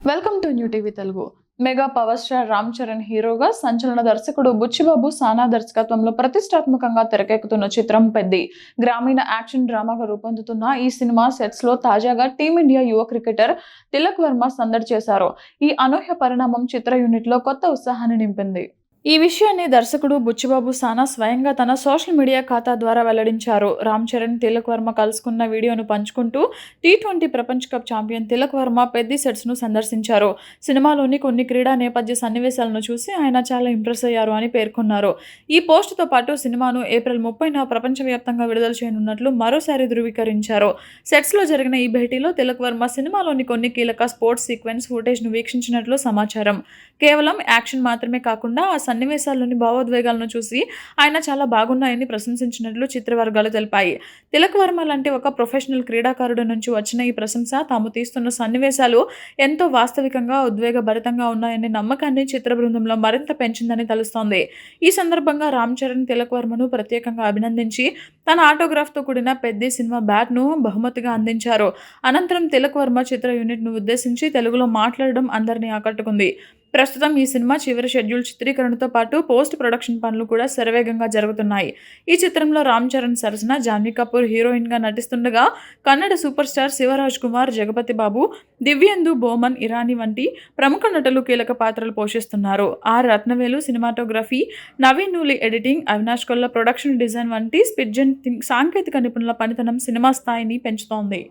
Welcome to new TV Telugu. Mega power star Ram Charan హీరోగా, సంచలన దర్శకుడు బుచ్చిబాబు సానా దర్శకత్వంలో ప్రతిష్టాత్మకంగా తెరకెక్కుతున్న చిత్రం పెద్ది. గ్రామీణ యాక్షన్ డ్రామాగా రూపొందుతున్న ఈ సినిమా సెట్స్ లో తాజాగా టీమిండియా యువ క్రికెటర్ తిలక్ వర్మ సందడి చేశారు. ఈ అనూహ్య పరిణామం చిత్ర యూనిట్ లో కొత్త ఉత్సాహాన్ని నింపింది. ఈ విషయాన్ని దర్శకుడు బుచ్చిబాబు సానా స్వయంగా తన సోషల్ మీడియా ఖాతా ద్వారా వెల్లడించారు. రామ్ చరణ్, తిలక్ వర్మ కలుసుకున్న వీడియోను పంచుకుంటూ టీ20 ప్రపంచ cup champion Tilak Varma Peddi sets ను సందర్శించారు. సినిమాలోని కొన్ని క్రీడా నేపథ్య సన్నివేశాలను చూసి ఆయన చాలా ఇంప్రెస్ అయ్యారు అని పేర్కొన్నారు. ఈ పోస్ట్ తో పాటు సినిమాను ఏప్రిల్ 30న ప్రపంచవ్యాప్తంగా విడుదల చేయనున్నట్లు మరోసారి ధృవీకరించారు. సెట్స్ లో జరిగిన ఈ భేటీలో తిలక్ వర్మ సినిమాలోని కొన్ని కీలక స్పోర్ట్స్ సీక్వెన్స్ ఫుటేజ్ ను వీక్షించినట్లు సమాచారం. కేవలం యాక్షన్ మాత్రమే కాకుండా ఆ సన్నివేశాల్లోని భావోద్వేగాలను చూసి ఆయన చాలా బాగున్నాయని ప్రశంసించినట్లు చిత్రవర్గాలు తెలిపాయి. తిలక్ వర్మ లాంటి ఒక ప్రొఫెషనల్ క్రీడాకారుడి నుంచి వచ్చిన ఈ ప్రశంస తాము తీస్తున్న సన్నివేశాలు ఎంతో వాస్తవికంగా, ఉద్వేగభరితంగా ఉన్నాయనే నమ్మకాన్ని చిత్ర బృందంలో మరింత పెంచిందని తెలుస్తోంది. ఈ సందర్భంగా రామ్ చరణ్ తిలక్ వర్మను ప్రత్యేకంగా అభినందించి తన ఆటోగ్రాఫ్తో కూడిన పెద్ది సినిమా బ్యాట్ను బహుమతిగా అందించారు. అనంతరం తిలక్ వర్మ చిత్ర యూనిట్ను ఉద్దేశించి తెలుగులో మాట్లాడడం అందరినీ ఆకట్టుకుంది. ప్రస్తుతం ఈ సినిమా చివరి షెడ్యూల్ చిత్రీకరణతో పాటు పోస్ట్ ప్రొడక్షన్ పనులు కూడా శరవేగంగా జరుగుతున్నాయి. ఈ చిత్రంలో రామ్ చరణ్ సరసన జాన్వీ కపూర్ హీరోయిన్ గా నటిస్తుండగా, కన్నడ సూపర్ స్టార్ శివరాజ్ కుమార్, జగపతి బాబు, దివ్యేందు బోమన్ ఇరానీ వంటి ప్రముఖ నటులు కీలక పాత్రలు పోషిస్తున్నారు. R Rathnavelu cinematography, Naveen Nooli editing, Avinash Kolla production design వంటి స్పిడ్జెన్ సాంకేతిక నిపుణుల పనితనం సినిమా స్థాయిని పెంచుతోంది.